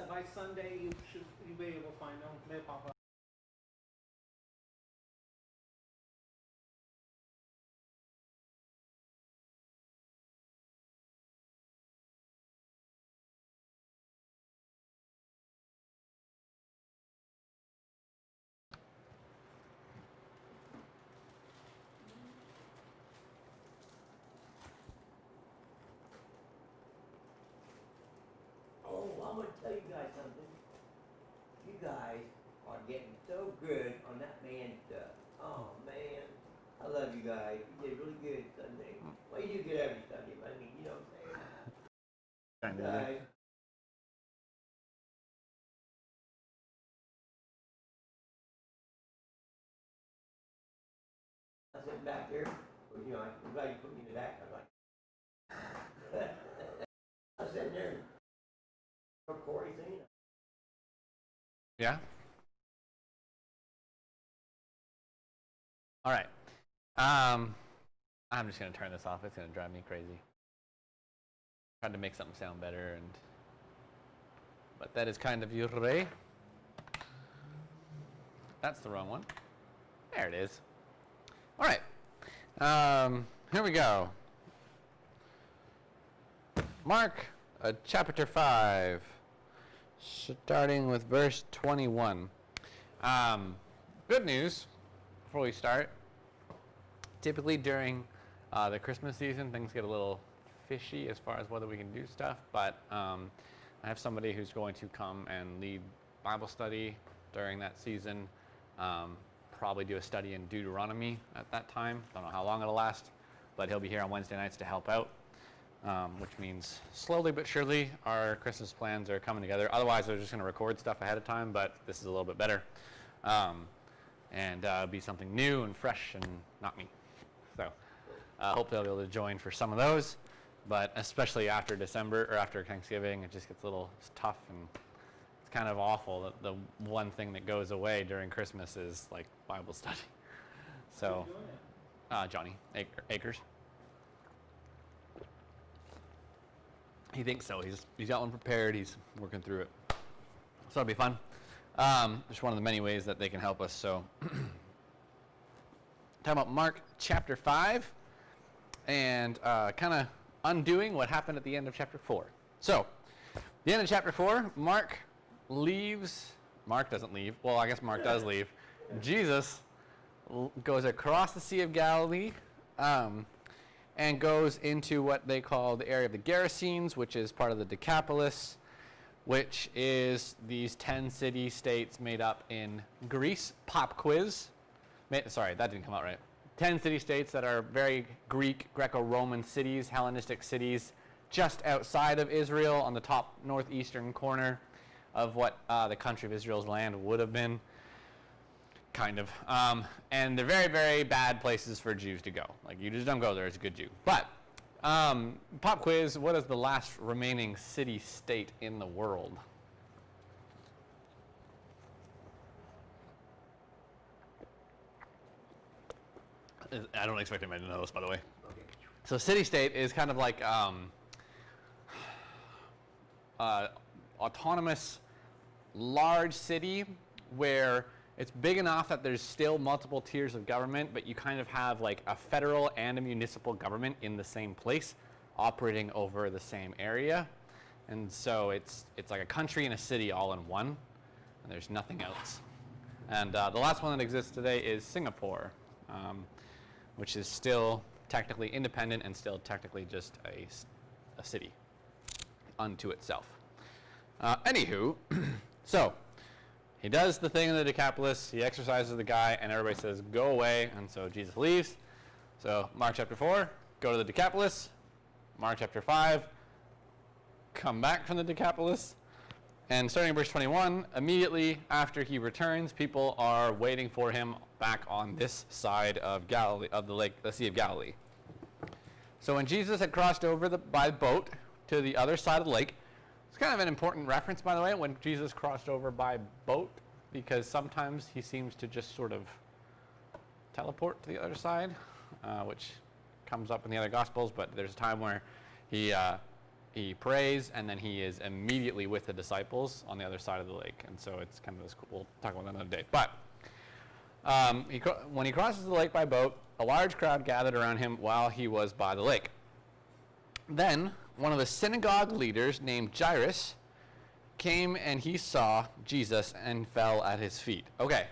by Sunday you'll be able to find them. They'll pop up. Oh, I'm gonna tell you guys something. You guys are getting so good on that man stuff. Oh man, I love you guys. You did really good Sunday. Well, you do good every Sunday, but I mean, you know what I'm saying? Guys. I'm sitting back there. Well, you know, I'm glad you put me in the back. I'm like, I was sitting there. Corey singing. Yeah. All right. I'm just gonna turn this off. It's gonna drive me crazy. Tried to make something sound better, but that is kind of you, Ray. That's the wrong one. There it is. All right. Here we go. Mark chapter 5. Starting with verse 21. Good news before we start. Typically during the Christmas season, things get a little fishy as far as whether we can do stuff, but I have somebody who's going to come and lead Bible study during that season. Probably do a study in Deuteronomy at that time. Don't know how long it'll last, but he'll be here on Wednesday nights to help out. Which means slowly but surely our Christmas plans are coming together. Otherwise, I was just going to record stuff ahead of time, but this is a little bit better. And be something new and fresh and not me. So hopefully I'll be able to join for some of those. But especially after December or after Thanksgiving, it just gets a little tough and it's kind of awful that the one thing that goes away during Christmas is like Bible study. So Johnny Akers. He thinks so. He's got one prepared. He's working through it. So it'll be fun. Just one of the many ways that they can help us. So talking about Mark chapter 5 and kind of undoing what happened at the end of chapter 4. So the end of chapter 4, Mark leaves. Mark doesn't leave. Well, I guess Mark does leave. Jesus goes across the Sea of Galilee and goes into what they call the area of the Gerasenes, which is part of the Decapolis, which is these 10 city-states made up in Greece. Pop quiz. Sorry, that didn't come out right. 10 city-states that are very Greek, Greco-Roman cities, Hellenistic cities, just outside of Israel on the top northeastern corner of what the country of Israel's land would have been. Kind of. And they're very, very bad places for Jews to go. Like, you just don't go there as a good Jew. But, pop quiz, what is the last remaining city-state in the world? I don't expect anybody to know this, by the way. Okay. So city-state is kind of like autonomous large city where it's big enough that there's still multiple tiers of government, but you kind of have like a federal and a municipal government in the same place operating over the same area. And so it's like a country and a city all in one, and there's nothing else. And the last one that exists today is Singapore, which is still technically independent and still technically just a city unto itself. Anywho, so he does the thing in the Decapolis, he exercises the guy, and everybody says, go away, and so Jesus leaves. So Mark chapter 4, go to the Decapolis. Mark chapter 5, come back from the Decapolis. And starting in verse 21, immediately after he returns, people are waiting for him back on this side of Galilee, of the Sea of Galilee. So when Jesus had crossed over by boat to the other side of the lake, it's kind of an important reference, by the way, when Jesus crossed over by boat, because sometimes he seems to just sort of teleport to the other side, which comes up in the other Gospels, but there's a time where he he prays, and then he is immediately with the disciples on the other side of the lake. And so it's kind of this cool. We'll talk about that another day. But when he crosses the lake by boat, a large crowd gathered around him while he was by the lake. Then one of the synagogue leaders named Jairus came, and he saw Jesus and fell at his feet. Okay.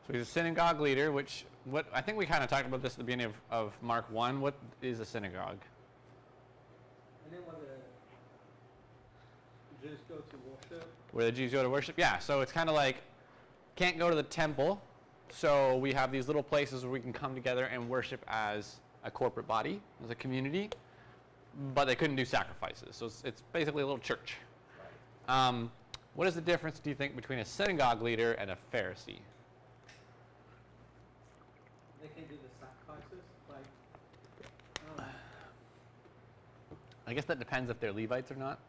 So he's a synagogue leader, what I think we kind of talked about this at the beginning of Mark 1. What is a synagogue? And then where the Jews go to worship. Where the Jews go to worship? Yeah, so it's kind of like, can't go to the temple, so we have these little places where we can come together and worship as a corporate body, as a community, but they couldn't do sacrifices. So it's basically a little church. What is the difference, do you think, between a synagogue leader and a Pharisee? They can do the sacrifices, like, I don't know. I guess that depends if they're Levites or not,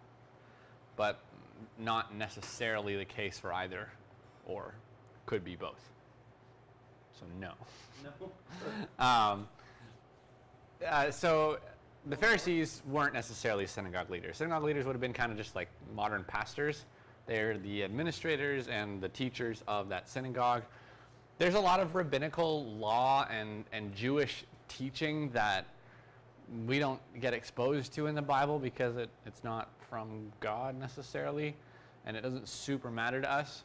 but not necessarily the case for either, or could be both. So no. No. So the Pharisees weren't necessarily synagogue leaders. Synagogue leaders would have been kind of just like modern pastors. They're the administrators and the teachers of that synagogue. There's a lot of rabbinical law and Jewish teaching that we don't get exposed to in the Bible because it's not from God necessarily, and it doesn't super matter to us.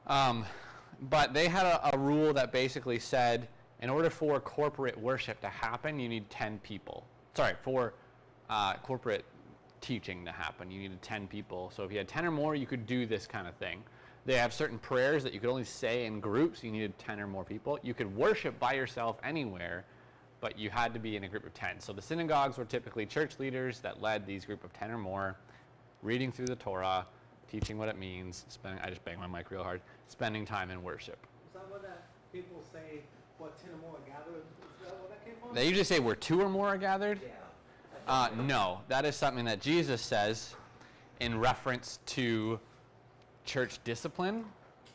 But they had a rule that basically said, in order for corporate worship to happen, you need 10 people. Sorry, for corporate teaching to happen, you needed 10 people. So if you had 10 or more, you could do this kind of thing. They have certain prayers that you could only say in groups. You needed 10 or more people. You could worship by yourself anywhere, but you had to be in a group of 10. So the synagogues were typically church leaders that led these group of 10 or more, reading through the Torah, teaching what it means, I just banged my mic real hard, spending time in worship. Is that what that people say, what, 10 or more are gathered? Is that what that came from? They usually say where 2 or more are gathered. Yeah. No, that is something that Jesus says in reference to church discipline.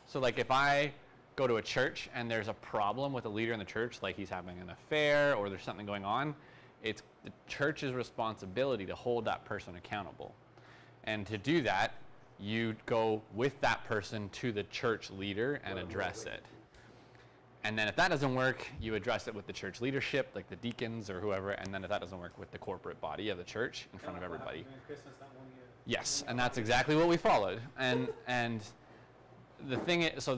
So like if I go to a church and there's a problem with a leader in the church, like he's having an affair or there's something going on, it's the church's responsibility to hold that person accountable. And to do that, you go with that person to the church leader and address it. And then if that doesn't work, you address it with the church leadership, like the deacons or whoever, and then if that doesn't work, with the corporate body of the church in front of everybody. Christmas that one year. Yes, and that's exactly what we followed. And the thing is, so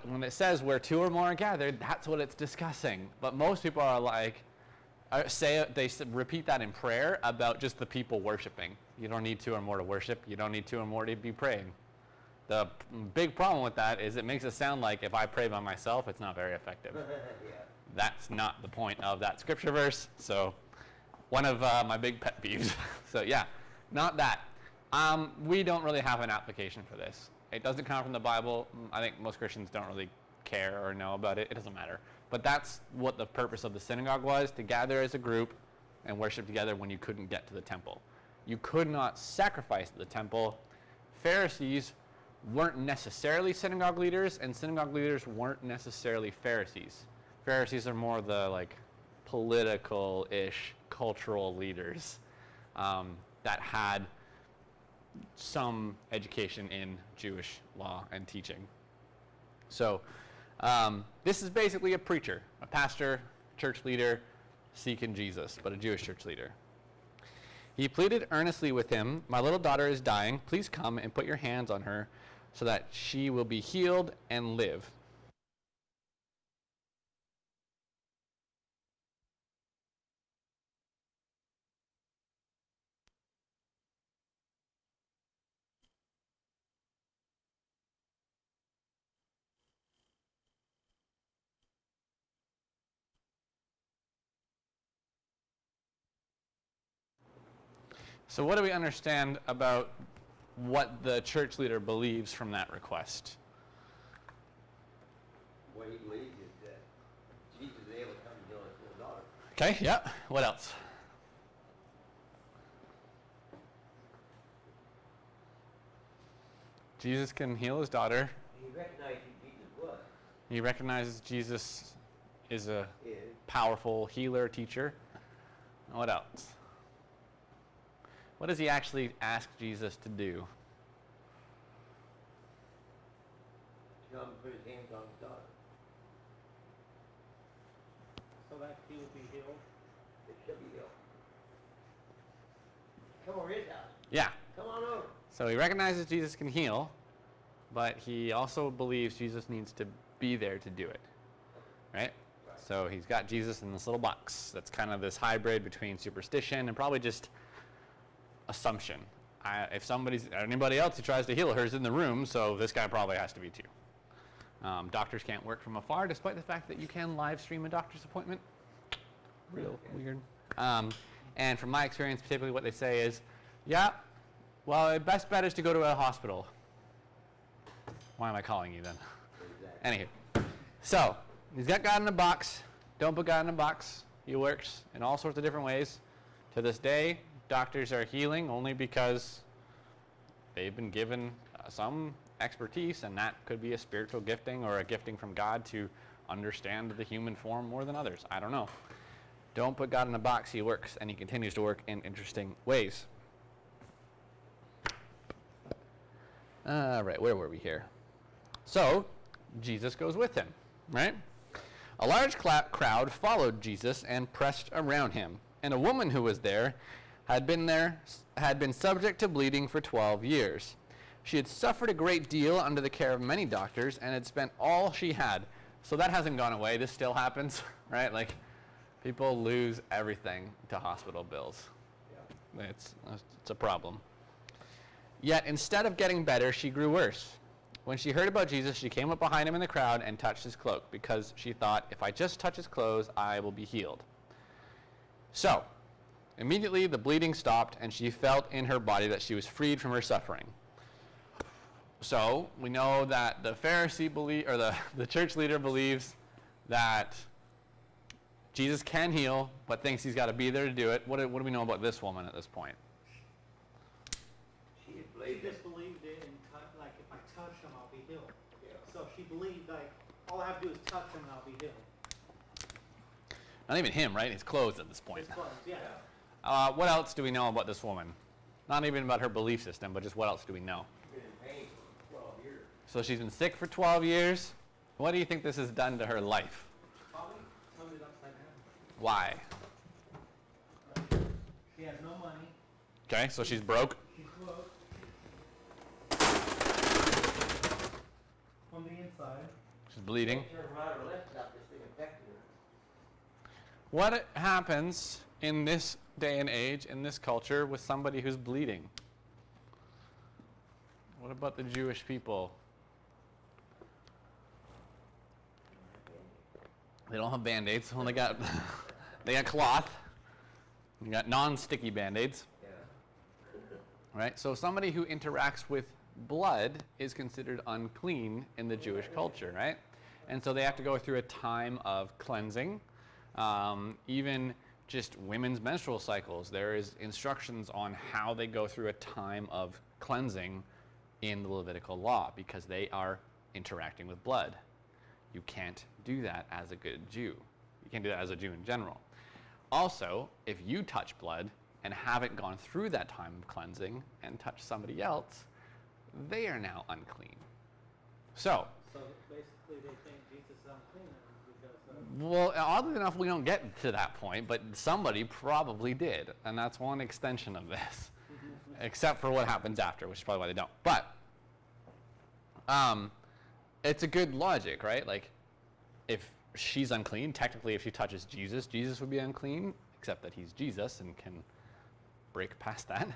when it says where 2 or more are gathered, that's what it's discussing. But most people are like, repeat that in prayer about just the people worshiping. You don't need 2 or more to worship. You don't need 2 or more to be praying. The big problem with that is it makes it sound like if I pray by myself, it's not very effective. Yeah. That's not the point of that scripture verse. So one of my big pet peeves. So yeah, not that. We don't really have an application for this. It doesn't come from the Bible. I think most Christians don't really care or know about it. It doesn't matter. But that's what the purpose of the synagogue was, to gather as a group and worship together when you couldn't get to the temple. You could not sacrifice at the temple. Pharisees weren't necessarily synagogue leaders, and synagogue leaders weren't necessarily Pharisees. Pharisees are more the like political-ish cultural leaders that had some education in Jewish law and teaching. So this is basically a preacher, a pastor, church leader, seeking Jesus, but a Jewish church leader. He pleaded earnestly with him, "My little daughter is dying. Please come and put your hands on her so that she will be healed and live." So what do we understand about what the church leader believes from that request? What he believes is that Jesus is able to come and heal his little daughter. Okay, yeah. What else? Jesus can heal his daughter. He recognized who Jesus was. He recognizes Jesus is a Is powerful healer, teacher. What else? What does he actually ask Jesus to do? Come put his hands on his daughter. So that he will be healed. It should be healed. Come over his house. Yeah. Come on over. So he recognizes Jesus can heal, but he also believes Jesus needs to be there to do it. Right? So he's got Jesus in this little box. That's kind of this hybrid between superstition and probably just assumption. If anybody else who tries to heal her is in the room, so this guy probably has to be too. Doctors can't work from afar, despite the fact that you can live stream a doctor's appointment. Real weird. And from my experience, typically what they say is, yeah, well, the best bet is to go to a hospital. Why am I calling you then? Exactly. Anywho, so he's got God in a box. Don't put God in a box. He works in all sorts of different ways. To this day, doctors are healing only because they've been given some expertise, and that could be a spiritual gifting or a gifting from God to understand the human form more than others. I don't know. Don't put God in a box. He works, and he continues to work in interesting ways. All right, where were we here? So, Jesus goes with him, right? A large crowd followed Jesus and pressed around him, and a woman who was there had been subject to bleeding for 12 years. She had suffered a great deal under the care of many doctors and had spent all she had. So that hasn't gone away. This still happens, right? Like, people lose everything to hospital bills. Yeah. It's a problem. Yet instead of getting better, she grew worse. When she heard about Jesus, she came up behind him in the crowd and touched his cloak, because she thought, if I just touch his clothes, I will be healed. So, immediately the bleeding stopped, and she felt in her body that she was freed from her suffering. So, we know that the Pharisee the church leader believes that Jesus can heal, but thinks he's got to be there to do it. What do we know about this woman at this point? She just believed it and like, if I touch him, I'll be healed. Yeah. So she believed, like, all I have to do is touch him and I'll be healed. Not even him, right? His clothes at this point. His clothes, yeah. What else do we know about this woman? Not even about her belief system, but just what else do we know? She's been in pain for 12 years. So she's been sick for 12 years. What do you think this has done to her life? Probably turned it upside down. Why? She has no money. Okay, so she's broke. She's broke. From the inside. She's bleeding. Her right or left got this thing infected her. What happens in this day and age, in this culture, with somebody who's bleeding? What about the Jewish people? They don't have Band-Aids. Well, they got cloth. You got non-sticky Band-Aids. Yeah. Right? So somebody who interacts with blood is considered unclean in the Jewish culture, right? And so they have to go through a time of cleansing. Even just women's menstrual cycles, there is instructions on how they go through a time of cleansing in the Levitical law, because they are interacting with blood. You can't do that as a good Jew. You can't do that as a Jew in general. Also, if you touch blood and haven't gone through that time of cleansing and touch somebody else, they are now unclean. So basically they think Jesus is unclean because well, oddly enough, we don't get to that point, but somebody probably did, and that's one extension of this, except for what happens after, which is probably why they don't. But it's a good logic, right? Like, if she's unclean, technically if she touches Jesus, Jesus would be unclean, except that he's Jesus and can break past that.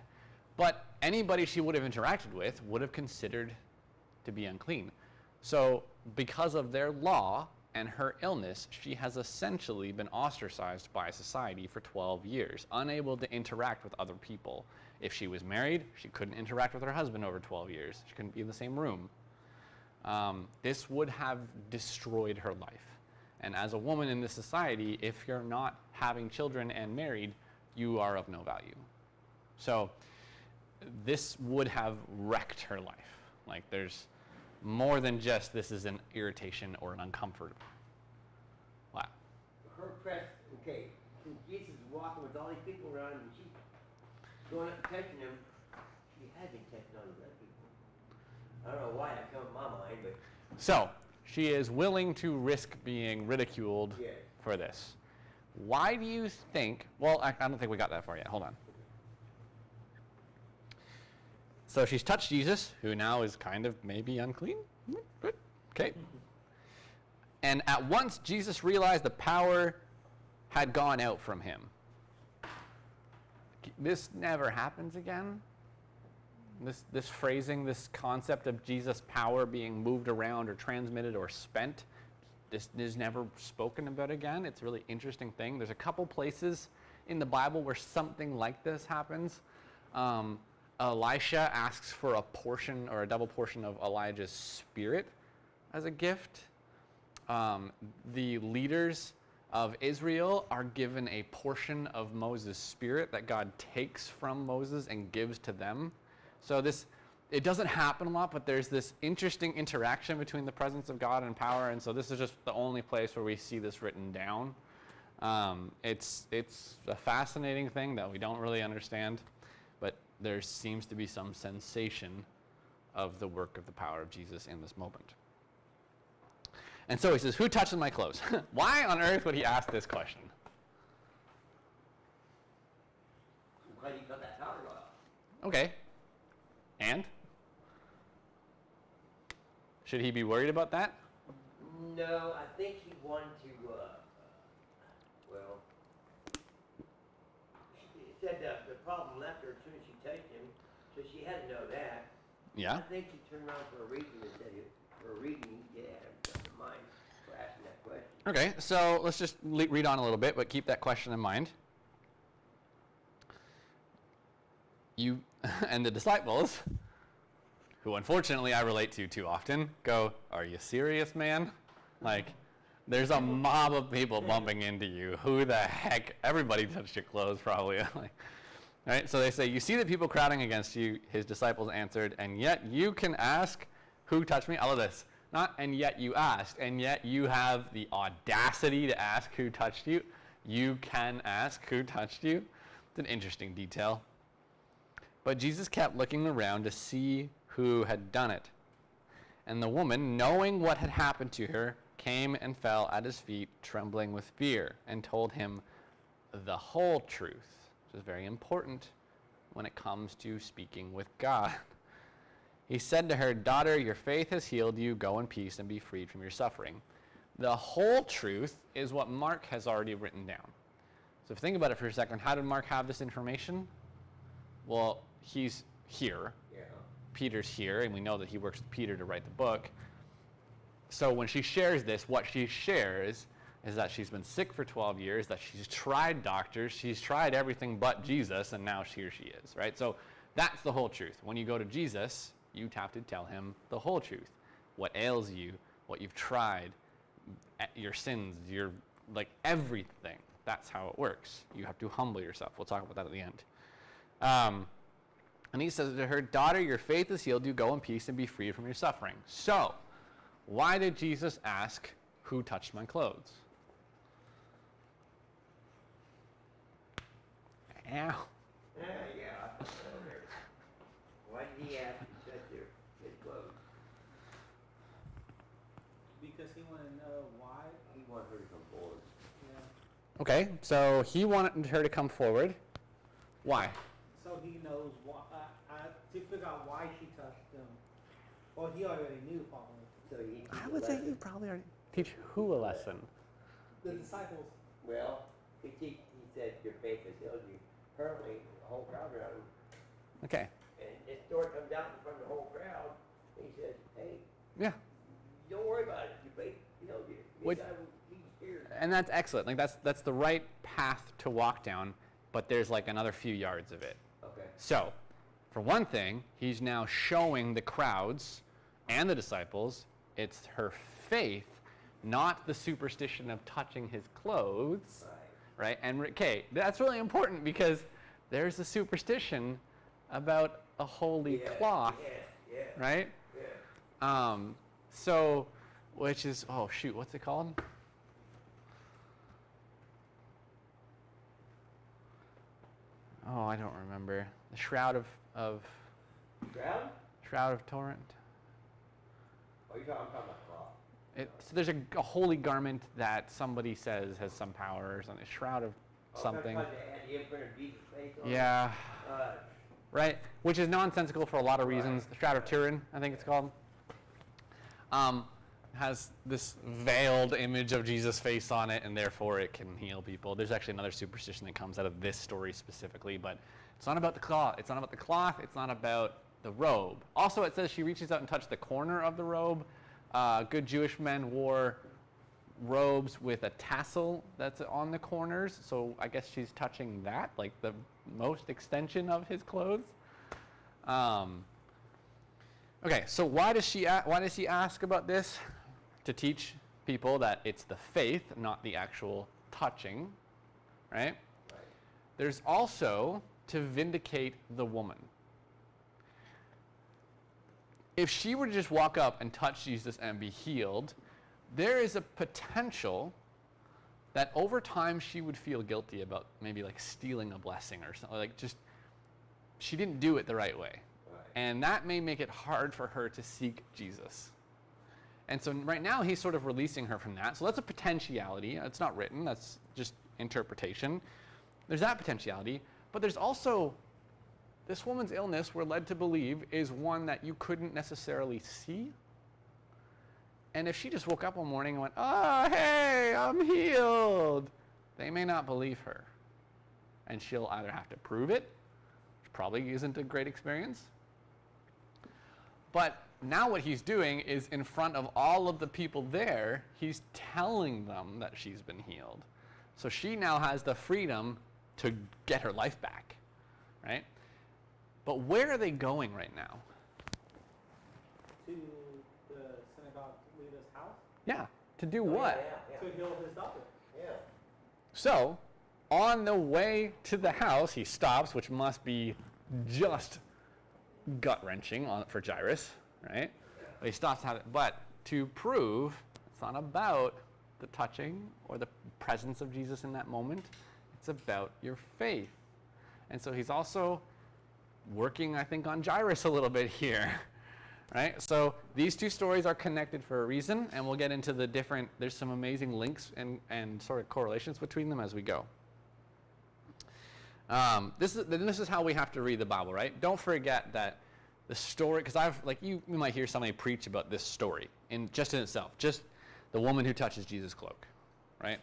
But anybody she would have interacted with would have considered to be unclean. So because of their law and her illness, she has essentially been ostracized by society for 12 years, unable to interact with other people. If she was married, she couldn't interact with her husband over 12 years. She couldn't be in the same room. This would have destroyed her life. And as a woman in this society, if you're not having children and married, you are of no value. So this would have wrecked her life. Like, there's more than just this is an irritation or an uncomfort. Wow. Her press, okay, Jesus is walking with all these people around him, and going up and touching him. She had been touching on other people. I don't know why that come in my mind, but So, she is willing to risk being ridiculed yes. for this. Why do you think, well, I don't think we got that far yet. Hold on. So she's touched Jesus, who now is kind of maybe unclean. Good. Okay. And at once Jesus realized the power had gone out from him. This never happens again. This phrasing, this concept of Jesus' power being moved around or transmitted or spent, this is never spoken about again. It's a really interesting thing. There's a couple places in the Bible where something like this happens. Elisha asks for a portion or a double portion of Elijah's spirit as a gift. The leaders of Israel are given a portion of Moses' spirit that God takes from Moses and gives to them. So it doesn't happen a lot, but there's this interesting interaction between the presence of God and power, and so this is just the only place where we see this written down. It's a fascinating thing that we don't really understand, but there seems to be some sensation of the work of the power of Jesus in this moment. And so he says, who touches my clothes? Why on earth would he ask this question? Because he got that power off. Okay. And? Should he be worried about that? No, I think he wanted to, well, he said the problem left her as soon as she touched him, so she had to know that. Yeah. I think he turned around for a reason and said it, for a reason, yeah, something in mind for asking that question. Okay, so let's just read on a little bit, but keep that question in mind. You and the disciples, who unfortunately I relate to too often, go, are you serious, man? Like, there's a mob of people bumping into you. Who the heck? Everybody touched your clothes, probably. Right? So they say, you see the people crowding against you, his disciples answered, and yet you can ask, who touched me? I love this. Not, and yet you asked, and yet you have the audacity to ask who touched you. You can ask who touched you. It's an interesting detail. But Jesus kept looking around to see who had done it. And the woman, knowing what had happened to her, came and fell at his feet, trembling with fear, and told him the whole truth, which is very important when it comes to speaking with God. He said to her, daughter, your faith has healed you. Go in peace and be freed from your suffering. The whole truth is what Mark has already written down. So if you think about it for a second, how did Mark have this information? Well, he's here. Yeah. Peter's here, and we know that he works with Peter to write the book. So when she shares this, what she shares is that she's been sick for 12 years, that she's tried doctors, she's tried everything but Jesus, and now here she is, right? So that's the whole truth. When you go to Jesus, you have to tell him the whole truth. What ails you, what you've tried, your sins, your, like, everything. That's how it works. You have to humble yourself. We'll talk about that at the end. And he says to her, daughter, your faith has healed you. Go in peace and be freed from your suffering. So, why did Jesus ask, who touched my clothes? Ow. Yeah. Why did he ask to touch his clothes? Because he wanted to know why. He wanted her to come forward. Yeah. Okay, so he wanted her to come forward. Why? So he knows why, to figure out why she touched him. Well, he already knew probably. So he I would say you probably already teach who a lesson. The disciples. Well, he said your faith has healed you. Apparently, the whole crowd around him. Okay. And this story comes out in front of the whole crowd. And he says, hey, Yeah. don't worry about it. Your faith healed you. What- He's here. And that's excellent. Like that's the right path to walk down, but there's like another few yards of it. Okay. So, for one thing, he's now showing the crowds and the disciples it's her faith, not the superstition of touching his clothes, right? And okay, that's really important because there's a superstition about a holy cloth, right? Yeah. So, which is, oh shoot, what's it called? Oh, I don't remember. The Shroud of Torrent. Oh, I'm talking about cloth. So there's a holy garment that somebody says has some power or something. Shroud of something. Because they had the imprint of Jesus' face on it? Yeah. Right, which is nonsensical for a lot of reasons. The Shroud of Turin, I think it's called, has this veiled image of Jesus' face on it, and therefore it can heal people. There's actually another superstition that comes out of this story specifically, but it's not about the cloth. It's not about the cloth. It's not about the robe. Also, it says she reaches out and touched the corner of the robe. Good Jewish men wore robes with a tassel that's on the corners, so I guess she's touching that, like the most extension of his clothes. Okay, so why does he ask about this? To teach people that it's the faith, not the actual touching, right? There's also to vindicate the woman. If she were to just walk up and touch Jesus and be healed, there is a potential that over time she would feel guilty about maybe like stealing a blessing or something, like just she didn't do it the right way. And that may make it hard for her to seek Jesus. And so right now he's sort of releasing her from that. So that's a potentiality. It's not written. That's just interpretation. There's that potentiality. But there's also this woman's illness, we're led to believe, is one that you couldn't necessarily see. And if she just woke up one morning and went, "Oh, hey, I'm healed," they may not believe her. And she'll either have to prove it, which probably isn't a great experience. But now what he's doing is in front of all of the people there, he's telling them that she's been healed. So she now has the freedom to get her life back, right? But where are they going right now? To the synagogue leader's house? Yeah, to do what? To heal his daughter. Yeah. So, on the way to the house, he stops, which must be just gut-wrenching for Jairus, right? But he stops, but to prove it's not about the touching or the presence of Jesus in that moment, it's about your faith. And so he's also working, I think, on Jairus a little bit here, right? So these two stories are connected for a reason, and we'll get into the different, there's some amazing links and sort of correlations between them as we go. This is how we have to read the Bible, right? Don't forget that the story, because you might hear somebody preach about this story in itself, just the woman who touches Jesus' cloak, right?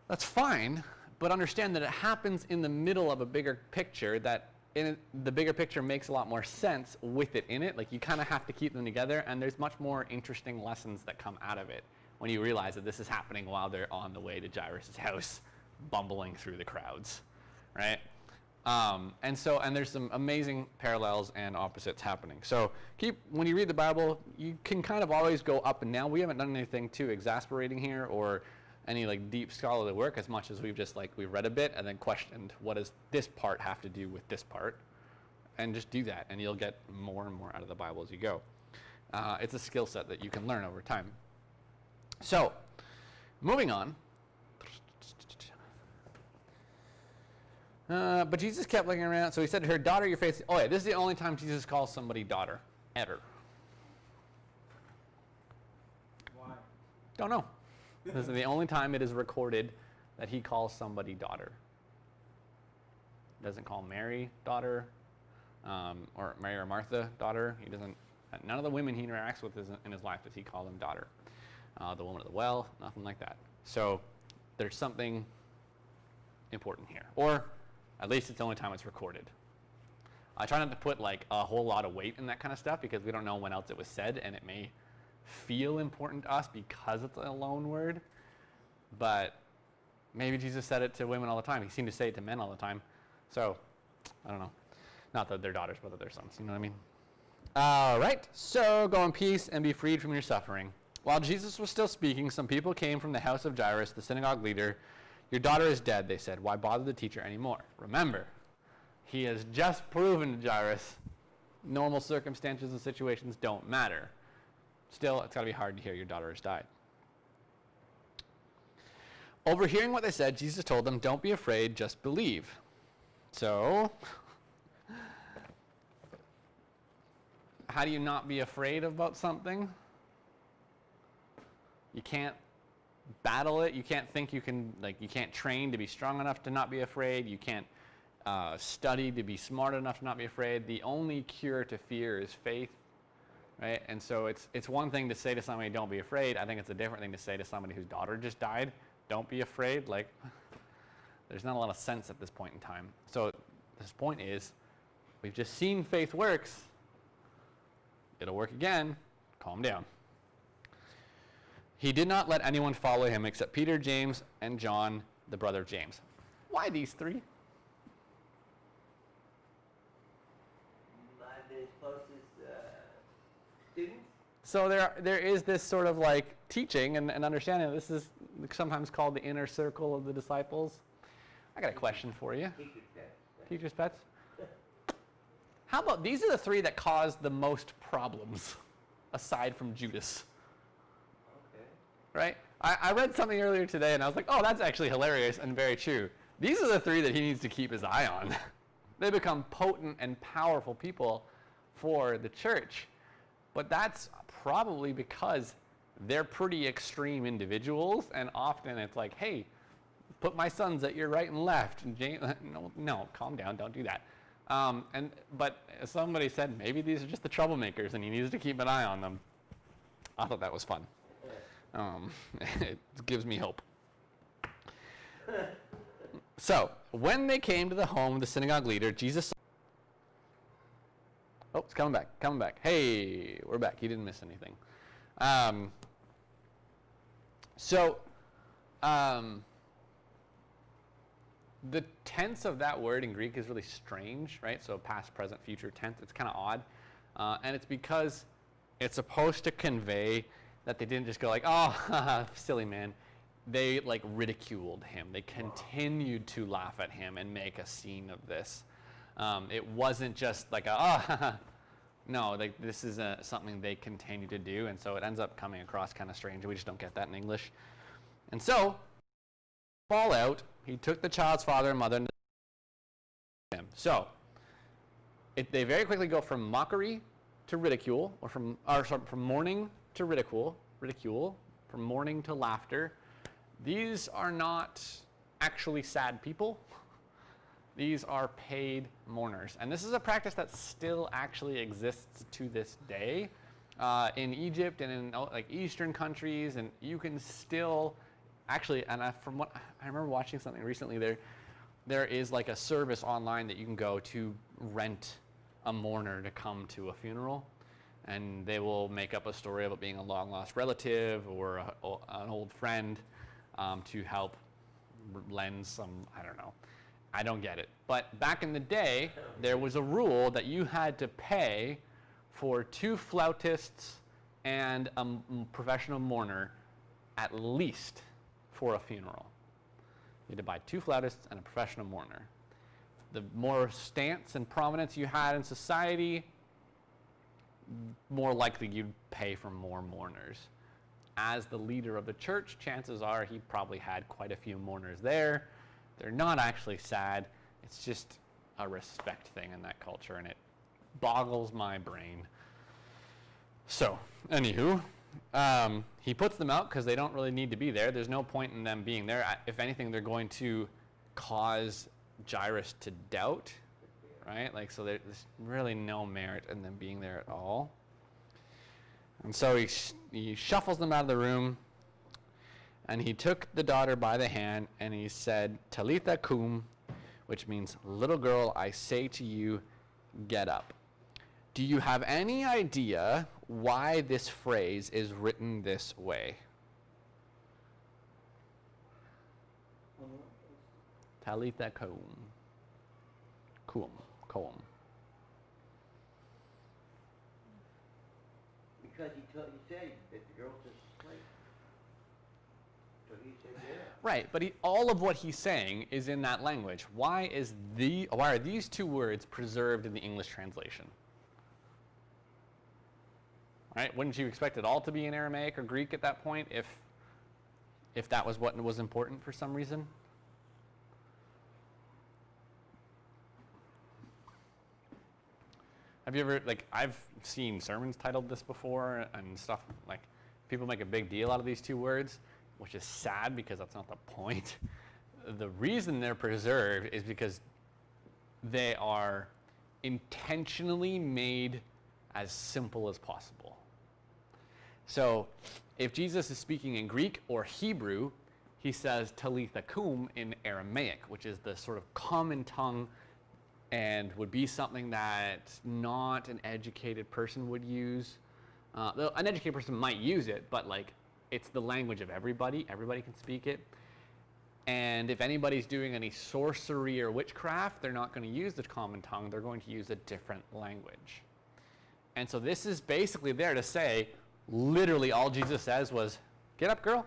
That's fine, but understand that it happens in the middle of a bigger picture that the bigger picture makes a lot more sense with it in it. Like, you kind of have to keep them together, and there's much more interesting lessons that come out of it when you realize that this is happening while they're on the way to Jairus' house, bumbling through the crowds, right? And there's some amazing parallels and opposites happening. So when you read the Bible, you can kind of always go up and down. We haven't done anything too exasperating here or any like deep scholarly work, as much as we've just we've read a bit and then questioned, what does this part have to do with this part? And just do that, and you'll get more and more out of the Bible as you go. It's a skill set that you can learn over time. So, moving on. But Jesus kept looking around, so he said to her, "Daughter, your faith..." Oh yeah, this is the only time Jesus calls somebody daughter, ever. Why? Don't know. This is the only time it is recorded that he calls somebody daughter. He doesn't call Mary daughter, or Mary or Martha daughter. He doesn't. None of the women he interacts with in his life does he call them daughter. The woman at the well, nothing like that. So there's something important here, or at least it's the only time it's recorded. I try not to put a whole lot of weight in that kind of stuff because we don't know when else it was said, and it may feel important to us because it's a loan word, but maybe Jesus said it to women all the time. He seemed to say it to men all the time. So, I don't know. Not that they're daughters, but that they're sons. You know what I mean? All right. So, go in peace and be freed from your suffering. While Jesus was still speaking, some people came from the house of Jairus, the synagogue leader. "Your daughter is dead," they said. "Why bother the teacher anymore?" Remember, he has just proven to Jairus normal circumstances and situations don't matter. Still, it's got to be hard to hear your daughter has died. Overhearing what they said, Jesus told them, "Don't be afraid, just believe." So, how do you not be afraid about something? You can't battle it. You can't think you can, you can't train to be strong enough to not be afraid. You can't study to be smart enough to not be afraid. The only cure to fear is faith, right? And so it's one thing to say to somebody, don't be afraid. I think it's a different thing to say to somebody whose daughter just died, don't be afraid. There's not a lot of sense at this point in time. So this point is, we've just seen faith works. It'll work again. Calm down. He did not let anyone follow him except Peter, James, and John, the brother of James. Why these three? His closest students. So there is this sort of teaching and understanding. This is sometimes called the inner circle of the disciples. I got a question for you. Teacher's pets. How about these are the three that caused the most problems, aside from Judas? Right? I read something earlier today and I was like, oh, that's actually hilarious and very true. These are the three that he needs to keep his eye on. They become potent and powerful people for the church. But that's probably because they're pretty extreme individuals, and often it's like, hey, put my sons at your right and left. And James, no, calm down, don't do that. But somebody said maybe these are just the troublemakers and he needs to keep an eye on them. I thought that was fun. It gives me hope. So, when they came to the home of the synagogue leader, Jesus... Oh, it's coming back. Hey, we're back. He didn't miss anything. The tense of that word in Greek is really strange, right? So past, present, future tense. It's kind of odd. And it's because it's supposed to convey that they didn't just go oh, silly man. They ridiculed him. They continued to laugh at him and make a scene of this. It wasn't just no, this is something they continue to do, and so it ends up coming across kind of strange. We just don't get that in English. And so, fallout, he took the child's father and mother and him. So, they very quickly go from mockery to ridicule, or from mourning to ridicule, from mourning to laughter. These are not actually sad people. These are paid mourners. And this is a practice that still actually exists to this day in Egypt and in Eastern countries. And you can still actually, and from what I remember watching something recently, there is a service online that you can go to rent a mourner to come to a funeral. And they will make up a story about being a long-lost relative or an old friend to help lend some, I don't know. I don't get it. But back in the day, there was a rule that you had to pay for 2 flautists and a professional mourner at least for a funeral. You had to buy 2 flautists and a professional mourner. The more stance and prominence you had in society, more likely you'd pay for more mourners. As the leader of the church, chances are he probably had quite a few mourners there. They're not actually sad. It's just a respect thing in that culture, and it boggles my brain. So, anywho, he puts them out because they don't really need to be there. There's no point in them being there. If anything, they're going to cause Jairus to doubt, right? So there's really no merit in them being there at all. And so he shuffles them out of the room, and he took the daughter by the hand, and he said, Talitha cum, which means, little girl, I say to you, get up. Do you have any idea why this phrase is written this way? Talitha cum. Cum. Because he said that the girl just asleep. So he said, yeah. Right, but all of what he's saying is in that language. Why are these 2 words preserved in the English translation? Right? Wouldn't you expect it all to be in Aramaic or Greek at that point if that was what was important for some reason? Have you ever, like, I've seen sermons titled this before and stuff, like, people make a big deal out of these two words, which is sad because that's not the point. The reason they're preserved is because they are intentionally made as simple as possible. So if Jesus is speaking in Greek or Hebrew, he says talitha kum in Aramaic, which is the sort of common tongue and would be something that not an educated person would use. Though an educated person might use it, but like it's the language of everybody. Everybody can speak it. And if anybody's doing any sorcery or witchcraft, they're not going to use the common tongue. They're going to use a different language. And so this is basically there to say, literally all Jesus says was, get up, girl.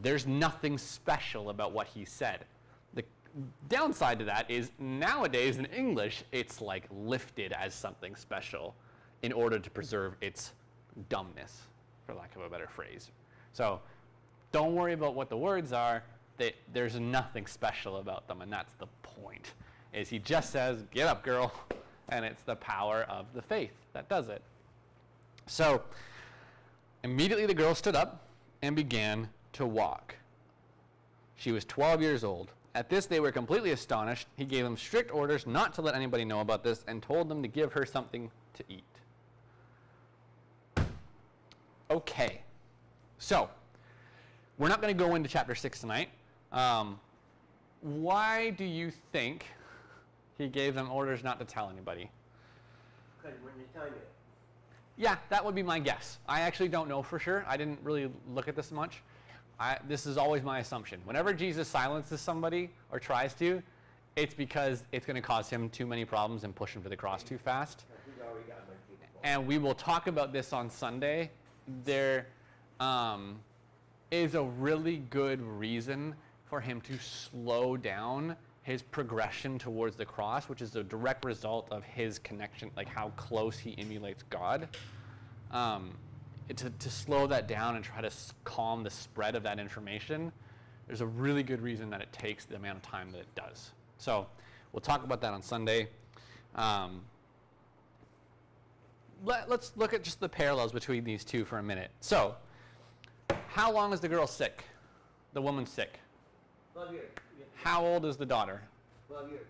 There's nothing special about what he said. The downside to that is nowadays in English, it's like lifted as something special in order to preserve its dumbness, for lack of a better phrase. So don't worry about what the words are. There's nothing special about them, and that's the point. Is he just says, get up, girl, and it's the power of the faith that does it. So immediately the girl stood up and began to walk. She was 12 years old. At this they were completely astonished. He gave them strict orders not to let anybody know about this and told them to give her something to eat. Okay, so we're not going to go into chapter 6 tonight. Why do you think he gave them orders not to tell anybody? Because when you tell you. Yeah, that would be my guess. I actually don't know for sure. I didn't really look at this much. This is always my assumption. Whenever Jesus silences somebody or tries to, it's because it's going to cause him too many problems and push him to the cross too fast. He's already got my people. And we will talk about this on Sunday. There is a really good reason for him to slow down his progression towards the cross, which is a direct result of his connection, like how close he emulates God. To slow that down and try to calm the spread of that information, there's a really good reason that it takes the amount of time that it does. So we'll talk about that on Sunday. Let's look at just the parallels between these two for a minute. So, how long is the girl sick? The woman sick? 12 years. How old is the daughter? 12 years.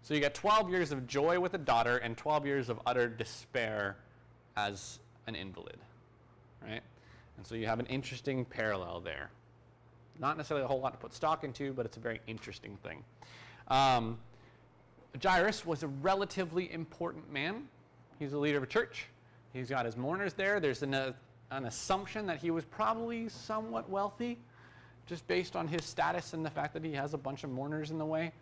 So you got 12 years of joy with the daughter and 12 years of utter despair as an invalid, right? And so you have an interesting parallel there. Not necessarily a whole lot to put stock into, but it's a very interesting thing. Jairus was a relatively important man. He's a leader of a church. He's got his mourners there. There's an assumption that he was probably somewhat wealthy, just based on his status and the fact that he has a bunch of mourners in the way.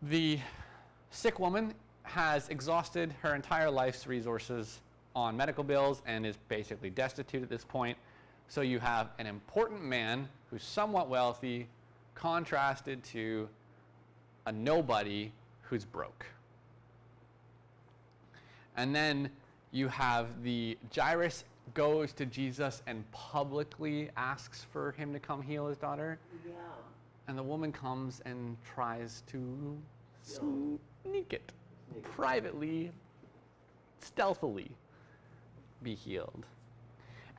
The sick woman has exhausted her entire life's resources on medical bills and is basically destitute at this point. So you have an important man who's somewhat wealthy contrasted to a nobody who's broke. And then you have the Jairus goes to Jesus and publicly asks for him to come heal his daughter. Yeah. And the woman comes and tries to sneak it, privately, stealthily be healed.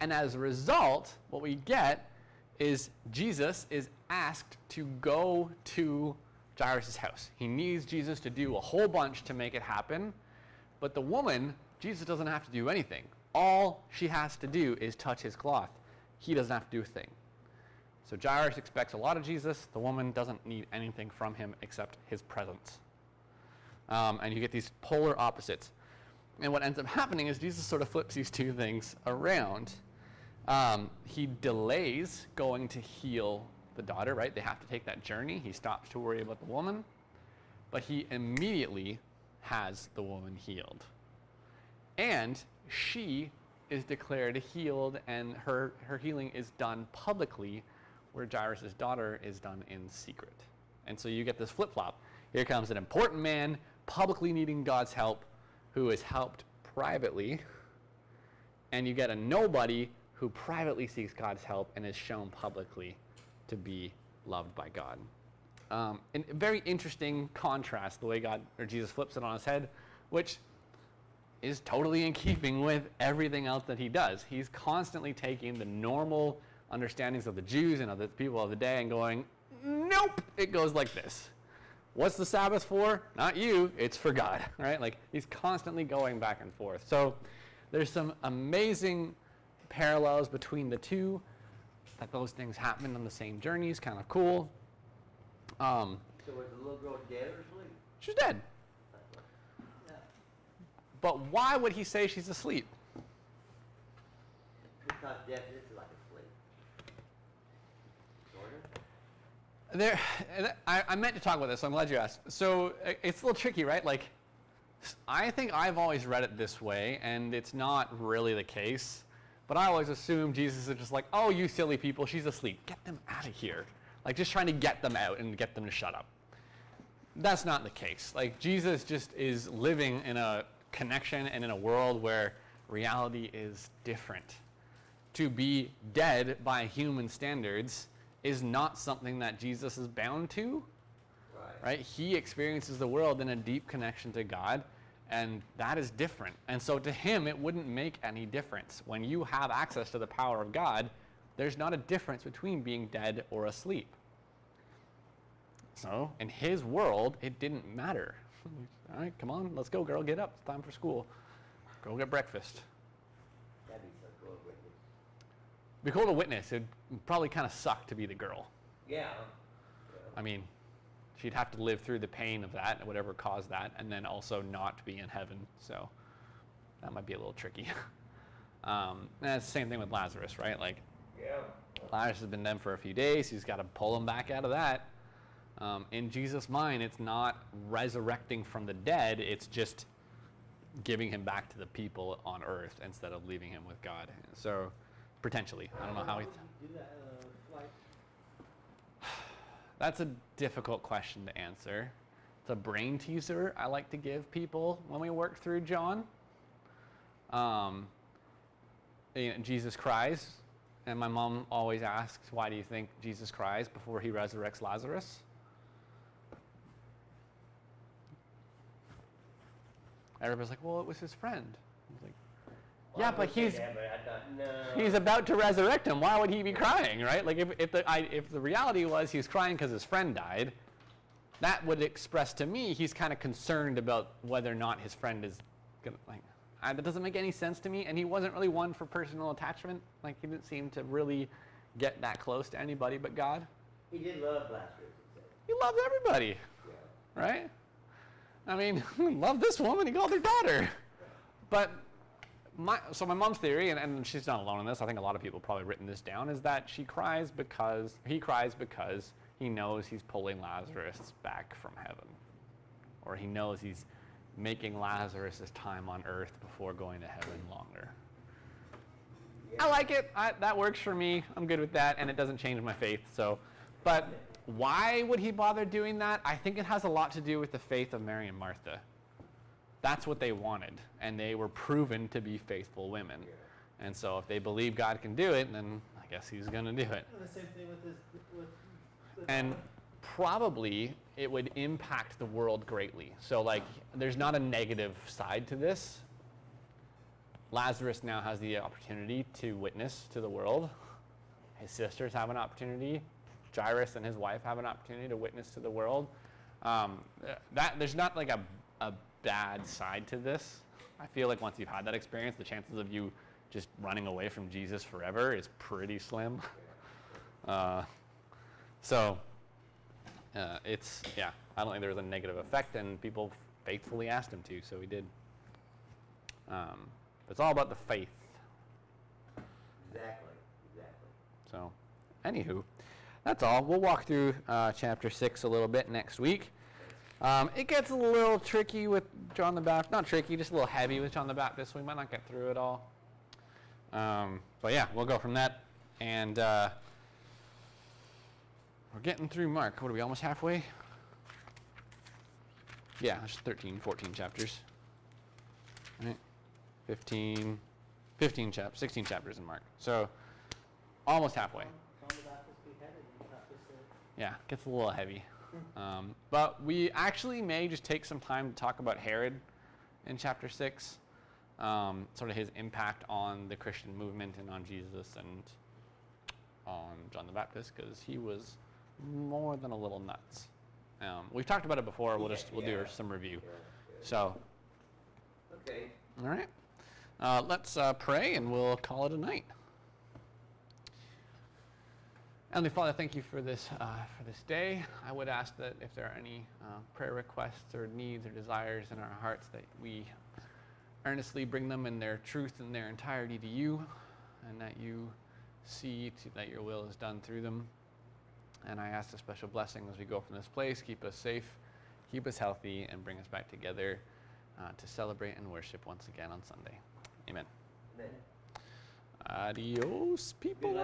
And as a result, what we get is Jesus is asked to go to Jairus' house. He needs Jesus to do a whole bunch to make it happen. But the woman, Jesus doesn't have to do anything. All she has to do is touch his cloth. He doesn't have to do a thing. So Jairus expects a lot of Jesus. The woman doesn't need anything from him except his presence. And you get these polar opposites. And what ends up happening is Jesus sort of flips these two things around. He delays going to heal the daughter, right? They have to take that journey. He stops to worry about the woman. But he immediately has the woman healed. And she is declared healed, and her healing is done publicly, where Jairus' daughter is done in secret. And so you get this flip-flop. Here comes an important man publicly needing God's help who is helped privately, and you get a nobody who privately seeks God's help and is shown publicly to be loved by God. a very interesting contrast, the way God or Jesus flips it on his head, which is totally in keeping with everything else that he does. He's constantly taking the normal understandings of the Jews and of the people of the day and going, nope, it goes like this. What's the Sabbath for? Not you, it's for God, right? Like, he's constantly going back and forth. So there's some amazing parallels between the two, that those things happen on the same journey is kind of cool. So was the little girl dead or asleep? She's dead. Yeah. But why would he say she's asleep? Because death is like a sleep. Sort of. I meant to talk about this, so I'm glad you asked. So it's a little tricky, right? Like, I think I've always read it this way, and it's not really the case. But I always assume Jesus is just like, oh, you silly people, she's asleep. Get them out of here. Like, just trying to get them out and get them to shut up. That's not the case. Like, Jesus just is living in a connection and in a world where reality is different. To be dead by human standards is not something that Jesus is bound to. Right? He experiences the world in a deep connection to God, and that is different. And so to him, it wouldn't make any difference. When you have access to the power of God, there's not a difference between being dead or asleep. So in his world, it didn't matter. All right, come on, let's go, girl, get up. It's time for school. Go get breakfast. That'd be so cool to witness. Be cool to witness. It'd probably kind of suck to be the girl. Yeah. I mean, she'd have to live through the pain of that, whatever caused that, and then also not be in heaven. So that might be a little tricky. And it's the same thing with Lazarus, right? Like, Yeah. Lazarus has been dead for a few days. He's got to pull him back out of that. In Jesus' mind, it's not resurrecting from the dead. It's just giving him back to the people on earth instead of leaving him with God. So potentially, I don't know how he... would you do that, like, That's a difficult question to answer. It's a brain teaser I like to give people when we work through John. Jesus cries, and my mom always asks, why do you think Jesus cries before he resurrects Lazarus? Everybody's like, well, it was his friend. He's like, Well, yeah, I but would say he's... that, but I thought, no. He's about to resurrect him. Why would he be crying, right? Like, if the reality was he was crying because his friend died, that would express to me he's kind of concerned about whether or not his friend is gonna, like, that doesn't make any sense to me. And he wasn't really one for personal attachment. Like, he didn't seem to really get that close to anybody but God. He did love Lazarus, he said. He loved everybody, Yeah. right? I mean, he loved this woman. He called her daughter. But my mom's theory, and she's not alone in this, I think a lot of people have probably written this down, is that he cries because he knows he's pulling Lazarus back from heaven. Or he knows he's making Lazarus' time on earth before going to heaven longer. Yeah. I like it. That works for me. I'm good with that, and it doesn't change my faith. But why would he bother doing that? I think it has a lot to do with the faith of Mary and Martha. That's what they wanted, and they were proven to be faithful women. Yeah. And so if they believe God can do it, then I guess he's going to do it. and the same thing with And probably it would impact the world greatly. So, like, there's not a negative side to this. Lazarus now has the opportunity to witness to the world. His sisters have an opportunity. Jairus and his wife have an opportunity to witness to the world. There's not like a bad side to this. I feel like once you've had that experience, the chances of you just running away from Jesus forever is pretty slim. I don't think there was a negative effect, and people faithfully asked him to, so he did. It's all about the faith. Exactly. So, anywho, that's all. We'll walk through chapter 6 a little bit next week. It gets a little tricky with John the Baptist. Not tricky, just a little heavy with John the Baptist. We might not get through it all. But yeah, we'll go from that. And we're getting through Mark. What are we, almost halfway? Yeah, it's 13, 14 chapters. All right. 16 chapters in Mark. So, almost halfway. John the Baptist beheaded and not just Yeah, gets a little heavy. But we actually may just take some time to talk about Herod in chapter 6, sort of his impact on the Christian movement and on Jesus and on John the Baptist, because he was more than a little nuts. We've talked about it before. We'll do some review. So, Okay. all right. Let's pray and we'll call it a night. Heavenly Father, thank you for this day. I would ask that if there are any prayer requests or needs or desires in our hearts, that we earnestly bring them in their truth and their entirety to you, and that you see that your will is done through them. And I ask a special blessing as we go from this place. Keep us safe, keep us healthy, and bring us back together to celebrate and worship once again on Sunday. Amen. Amen. Adios, people.